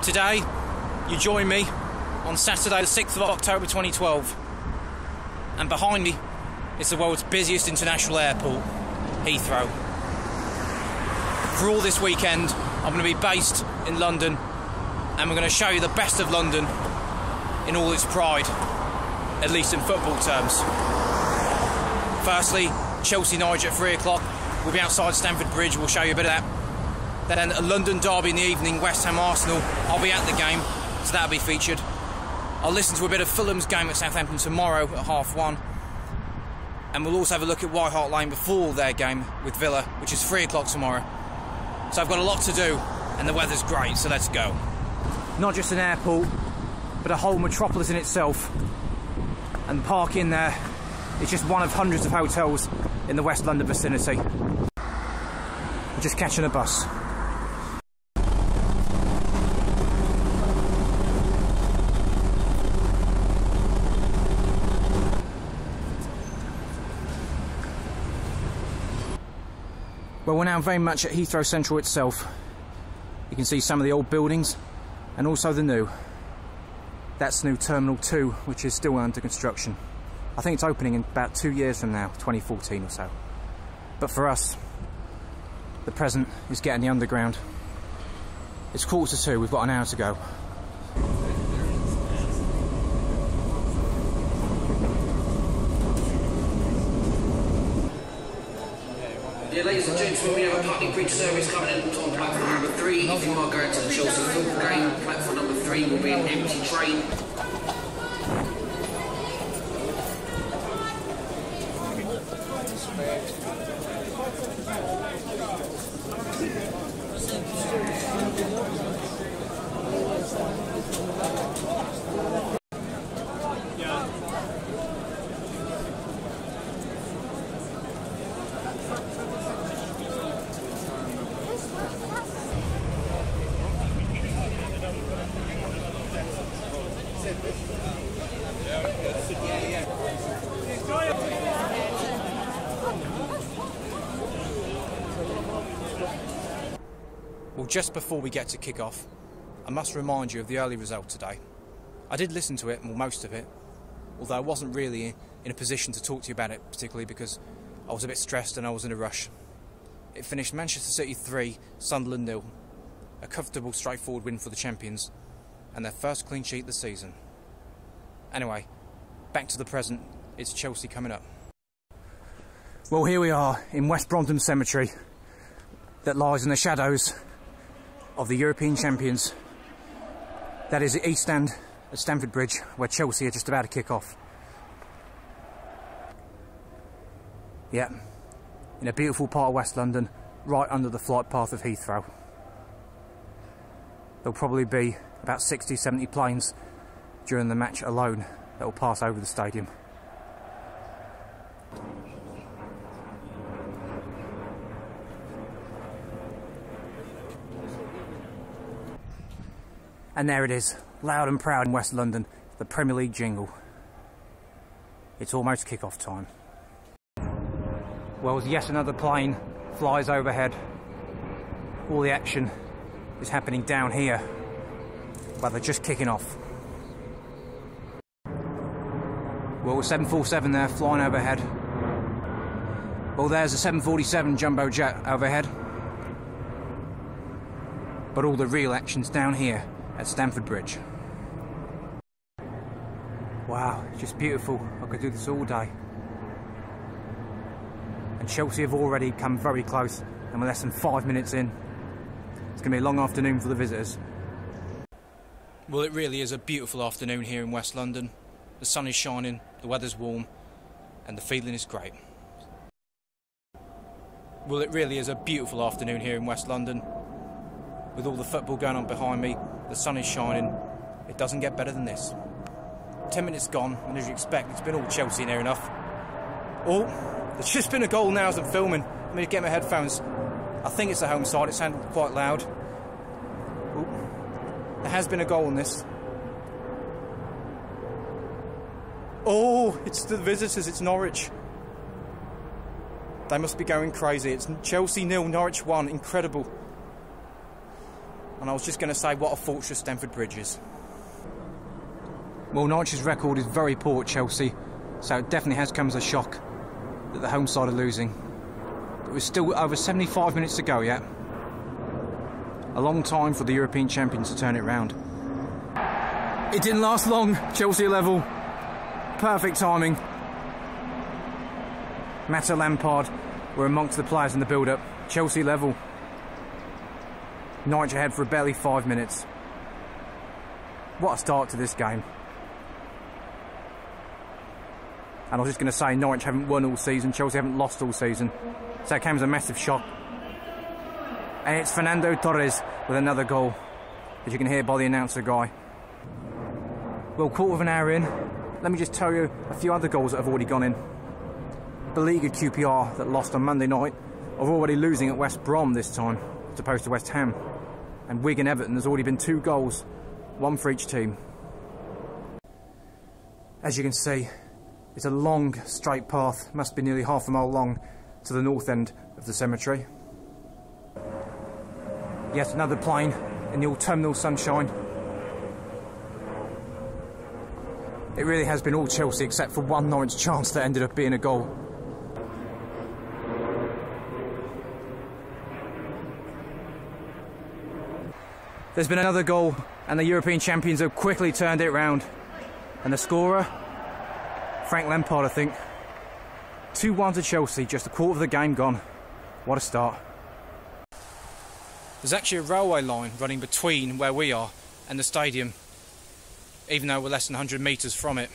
Today, you join me on Saturday the 6th of October 2012, and behind me is the world's busiest international airport, Heathrow. For all this weekend, I'm going to be based in London, and we're going to show you the best of London in all its pride, at least in football terms. Firstly, Chelsea-Norwich at 3 o'clock. We'll be outside Stamford Bridge, we'll show you a bit of that. Then a London derby in the evening, West Ham Arsenal. I'll be at the game, so that'll be featured. I'll listen to a bit of Fulham's game at Southampton tomorrow at 1:30. And we'll also have a look at White Hart Lane before their game with Villa, which is 3 o'clock tomorrow. So I've got a lot to do, and the weather's great, so let's go. Not just an airport, but a whole metropolis in itself. And the park in there is just one of hundreds of hotels in the West London vicinity. We're just catching a bus. Well, we're now very much at Heathrow Central itself. You can see some of the old buildings and also the new. That's new Terminal 2, which is still under construction. I think it's opening in about 2 years from now, 2014 or so. But for us, the present is getting the underground. It's 1:45, we've got an hour to go. Yeah, ladies and gentlemen, we have a Putney Bridge service coming in on platform number 3. If you are going to the Chelsea football game, platform number 3 will be an empty train. Well, just before we get to kick-off, I must remind you of the early result today. I did listen to it, well, most of it, although I wasn't really in a position to talk to you about it, particularly because I was a bit stressed and I was in a rush. It finished Manchester City 3, Sunderland 0. A comfortable, straightforward win for the champions, and their first clean sheet this season. Anyway, back to the present, it's Chelsea coming up. Well, here we are in West Brompton Cemetery that lies in the shadows of the European champions. That is the East Stand at Stamford Bridge, where Chelsea are just about to kick off. Yeah, in a beautiful part of West London, right under the flight path of Heathrow. There'll probably be about 60-70 planes during the match alone that will pass over the stadium. And there it is, loud and proud in West London, the Premier League jingle. It's almost kick-off time. Well, as yet another plane flies overhead, all the action is happening down here, but they're just kicking off. Well, 747 there, flying overhead. Well, there's a 747 jumbo jet overhead. But all the real action's down here at Stamford Bridge. Wow, it's just beautiful. I could do this all day. And Chelsea have already come very close, and we're less than 5 minutes in. It's going to be a long afternoon for the visitors. Well, it really is a beautiful afternoon here in West London. The sun is shining, the weather's warm, and the feeling is great. Well, it really is a beautiful afternoon here in West London. With all the football going on behind me, the sun is shining. It doesn't get better than this. 10 minutes gone, and as you expect, it's been all Chelsea near enough. Oh, there's just been a goal now as I'm filming. Let me get my headphones. I think it's the home side, it sounded quite loud. Oh, there has been a goal in this. Oh, it's the visitors, it's Norwich. They must be going crazy. It's Chelsea 0, Norwich 1. Incredible. And I was just going to say, what a fortress Stamford Bridge is. Well, Norwich's record is very poor at Chelsea, so it definitely has come as a shock that the home side are losing. But we're still over 75 minutes to go yet. A long time for the European champions to turn it round. It didn't last long. Chelsea level. Perfect timing. Matta Lampard were amongst the players in the build-up. Chelsea level. Norwich ahead for barely 5 minutes. What a start to this game. And I was just going to say, Norwich haven't won all season, Chelsea haven't lost all season. So it came as a massive shock. And it's Fernando Torres with another goal, as you can hear by the announcer guy. Well, quarter of an hour in, let me just tell you a few other goals that have already gone in. Beleaguered QPR that lost on Monday night are already losing at West Brom this time, as opposed to West Ham. And Wigan Everton, there's already been 2 goals, 1 for each team. As you can see, it's a long, straight path, must be nearly half a mile long, to the north end of the cemetery. Yet another plane in the autumnal sunshine. It really has been all Chelsea except for one Norwich chance that ended up being a goal. There's been another goal and the European champions have quickly turned it round. And the scorer, Frank Lampard, I think. 2-1 to Chelsea, just a quarter of the game gone. What a start. There's actually a railway line running between where we are and the stadium, even though we're less than 100 metres from it.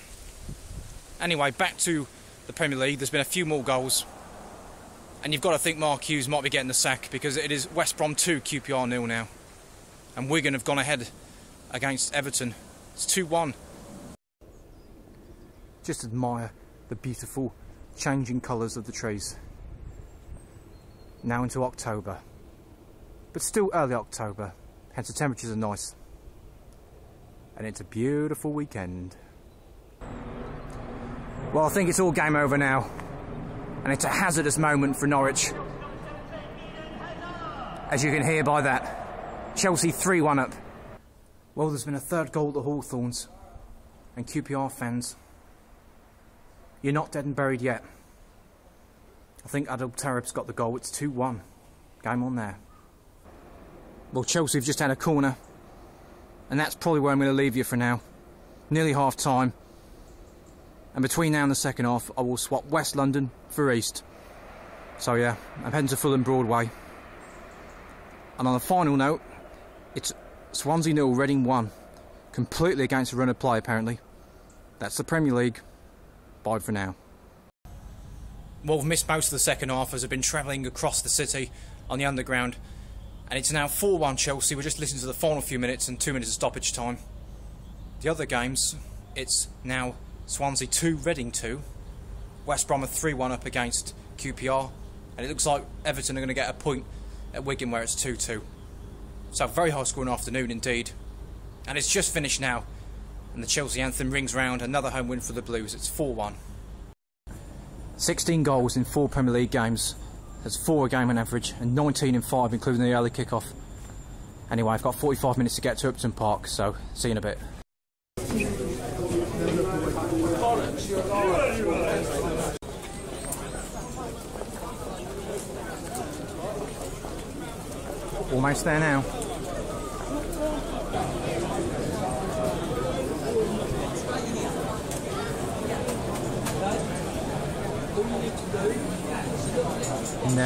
Anyway, back to the Premier League. There's been a few more goals. And you've got to think Mark Hughes might be getting the sack, because it is West Brom 2, QPR 0 now. And Wigan have gone ahead against Everton. It's 2-1. Just admire the beautiful changing colours of the trees. Now into October. But still early October, hence the temperatures are nice. And it's a beautiful weekend. Well, I think it's all game over now. And it's a hazardous moment for Norwich. As you can hear by that. Chelsea 3-1 up. Well, there's been a third goal at the Hawthorns. And QPR fans, you're not dead and buried yet. I think Adel Tarab's got the goal. It's 2-1. Game on there. Well, Chelsea have just had a corner. And that's probably where I'm going to leave you for now. Nearly half time. And between now and the second half, I will swap West London for East. So yeah, I'm heading to Fulham Broadway. And on a final note, it's Swansea 0, Reading 1. Completely against the run of play, apparently. That's the Premier League. Bye for now. Well, we've missed most of the second half as I've been travelling across the city on the underground. And it's now 4-1 Chelsea. We're just listening to the final few minutes and 2 minutes of stoppage time. The other games, it's now Swansea 2, Reading 2. West Brom are 3-1 up against QPR. And it looks like Everton are going to get a point at Wigan where it's 2-2. So very high scoring afternoon indeed. And it's just finished now. And the Chelsea anthem rings round. Another home win for the Blues. It's 4-1. 16 goals in 4 Premier League games. That's 4 a game on average. And 19 in 5 including the early kick-off. Anyway, I've got 45 minutes to get to Upton Park. So, see you in a bit. Almost there now. Come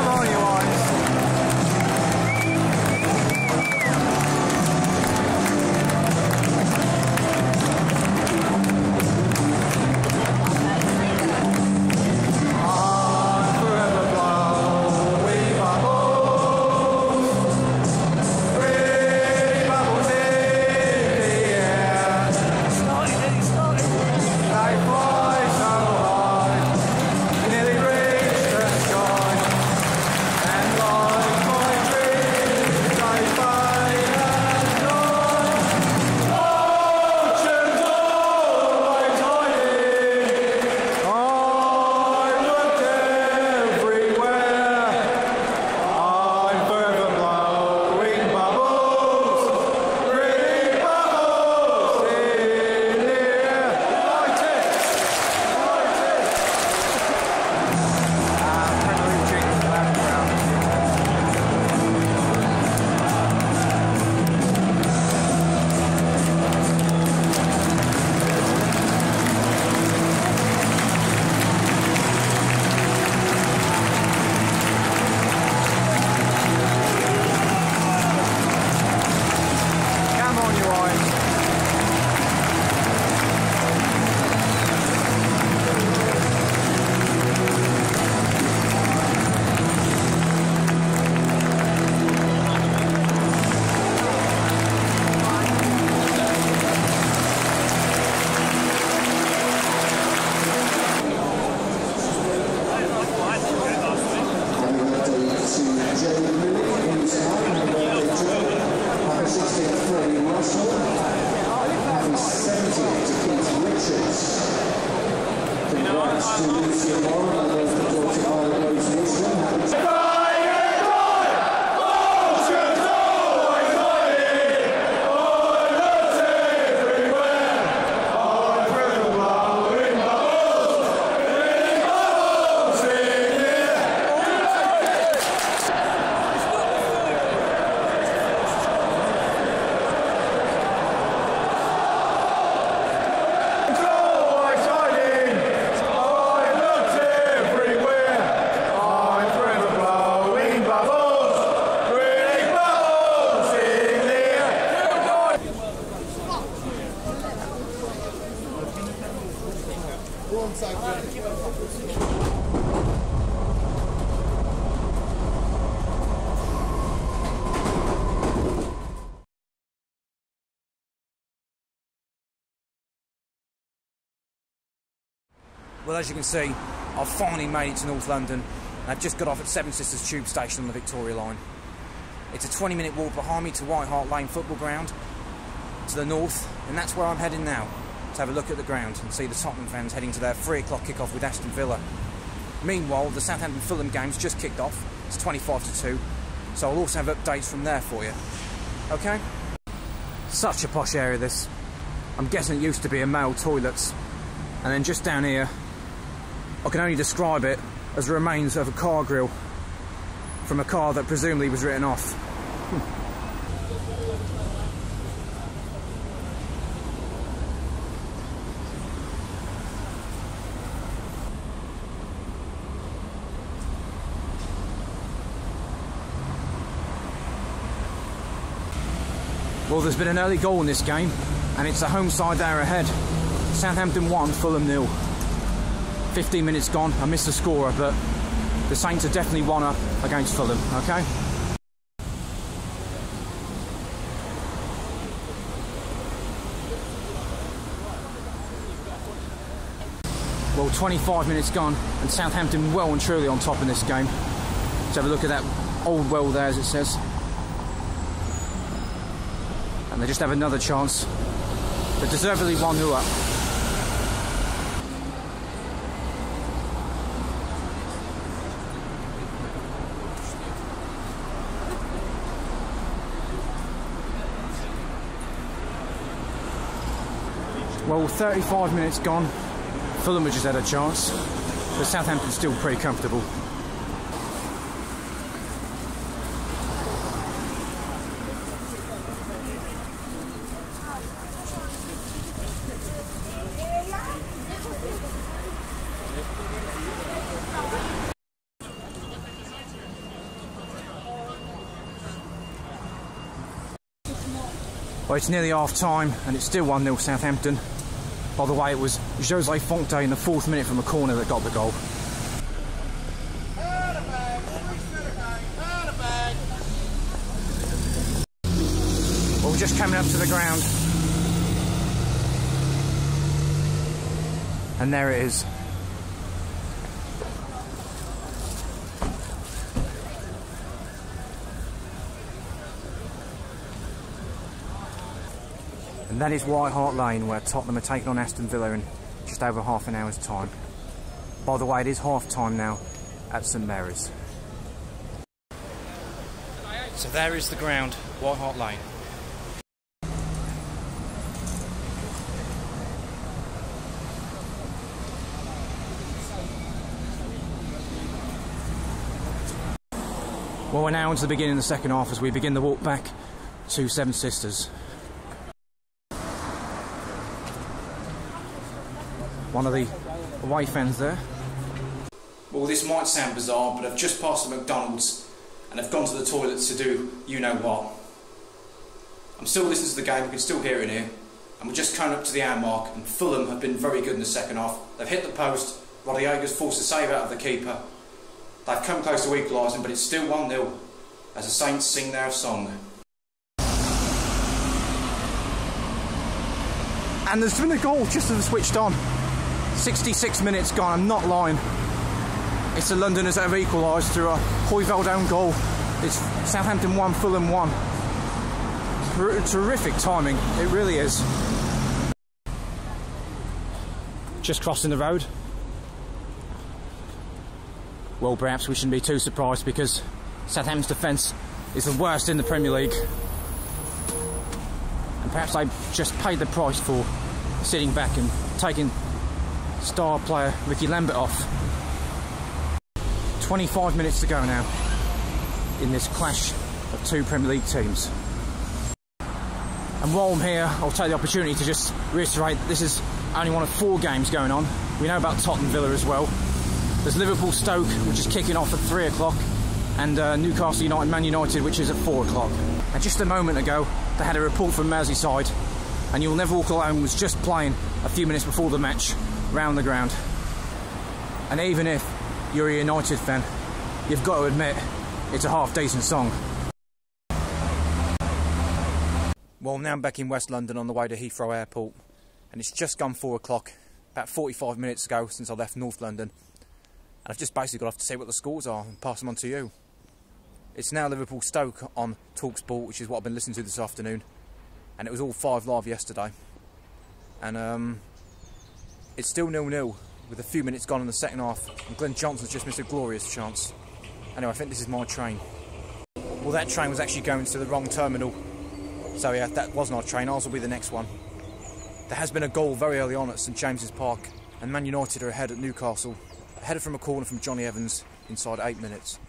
on, you guys. Well, as you can see, I've finally made it to North London, and I've just got off at Seven Sisters Tube Station on the Victoria Line. It's a 20-minute walk behind me to White Hart Lane football ground to the north, and that's where I'm heading now, to have a look at the ground and see the Tottenham fans heading to their 3 o'clock kick-off with Aston Villa. Meanwhile, the Southampton-Fulham game's just kicked off. It's 25-2, so I'll also have updates from there for you. Okay? Such a posh area, this. I'm guessing it used to be a male toilets, and then just down here, I can only describe it as the remains of a car grille from a car that presumably was written off. Well, there's been an early goal in this game, and it's the home side there ahead. Southampton 1, Fulham 0. 15 minutes gone, I missed the scorer, but the Saints are definitely 1 up against Fulham, okay? Well, 25 minutes gone, and Southampton well and truly on top in this game. Let's have a look at that old well there, as it says. And they just have another chance. They're deservedly 1-0 up. Well, 35 minutes gone. Fulham have just had a chance, but Southampton's still pretty comfortable. Well, it's nearly half time and it's still 1-0 Southampton. By the way, it was Jose Fonte in the 4th minute from a corner that got the goal. Well, we're just coming up to the ground. And there it is. And that is White Hart Lane, where Tottenham are taking on Aston Villa in just over half an hour's time. By the way, it is half time now at St Mary's. So there is the ground, White Hart Lane. Well, we're now into the beginning of the second half as we begin the walk back to Seven Sisters. One of the away fans there. Well, this might sound bizarre, but I've just passed the McDonald's and I've gone to the toilets to do you-know-what. I'm still listening to the game, you can still hear it in here, and we're just coming up to the hour mark, and Fulham have been very good in the second half. They've hit the post, Rodriguez forced a save out of the keeper. They've come close to equalising, but it's still 1-0 as the Saints sing their song. And there's been a goal just as it switched on. 66 minutes gone, I'm not lying. It's the Londoners that have equalised through a Hoyveld-own goal. It's Southampton 1, Fulham 1. Terrific timing, it really is. Just crossing the road. Well, perhaps we shouldn't be too surprised, because Southampton's defence is the worst in the Premier League. And perhaps they just paid the price for sitting back and taking star player Ricky Lambert off. 25 minutes to go now in this clash of two Premier League teams. And while I'm here, I'll take the opportunity to just reiterate this is only one of 4 games going on. We know about Tottenham Villa as well. There's Liverpool Stoke, which is kicking off at 3 o'clock, and Newcastle United Man United, which is at 4 o'clock. And just a moment ago, they had a report from Merseyside, and You'll Never Walk Alone was just playing a few minutes before the match round the ground. And even if you're a United fan, you've got to admit it's a half-decent song. Well, now I'm back in West London on the way to Heathrow Airport, and it's just gone 4 o'clock, about 45 minutes ago since I left North London. And I've just basically got off to see what the scores are and pass them on to you. It's now Liverpool Stoke on TalkSport, which is what I've been listening to this afternoon. And it was all 5 live yesterday. And it's still 0-0 with a few minutes gone in the second half. And Glenn Johnson's just missed a glorious chance. Anyway, I think this is my train. Well, that train was actually going to the wrong terminal. So yeah, that wasn't our train. Ours will be the next one. There has been a goal very early on at St James's Park. And Man United are ahead at Newcastle. Headed from a corner from Johnny Evans inside 8 minutes.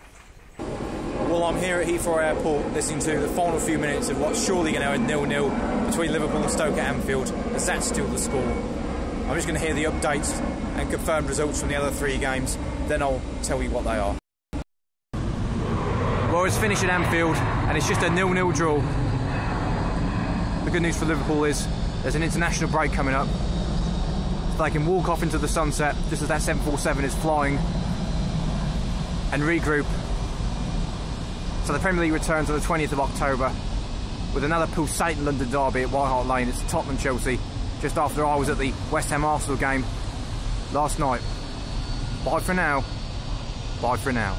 Well, I'm here at Heathrow Airport listening to the final few minutes of what's surely going to end 0-0 between Liverpool and Stoke at Anfield, as that's still the score. I'm just going to hear the updates and confirmed results from the other 3 games, then I'll tell you what they are. Well, it's finished at Anfield and it's just a 0-0 draw. The good news for Liverpool is there's an international break coming up. They can walk off into the sunset just as that 747 is flying and regroup. So the Premier League returns on the 20th of October with another pulsating London derby at White Hart Lane. It's Tottenham-Chelsea, just after I was at the West Ham Arsenal game last night. Bye for now. Bye for now.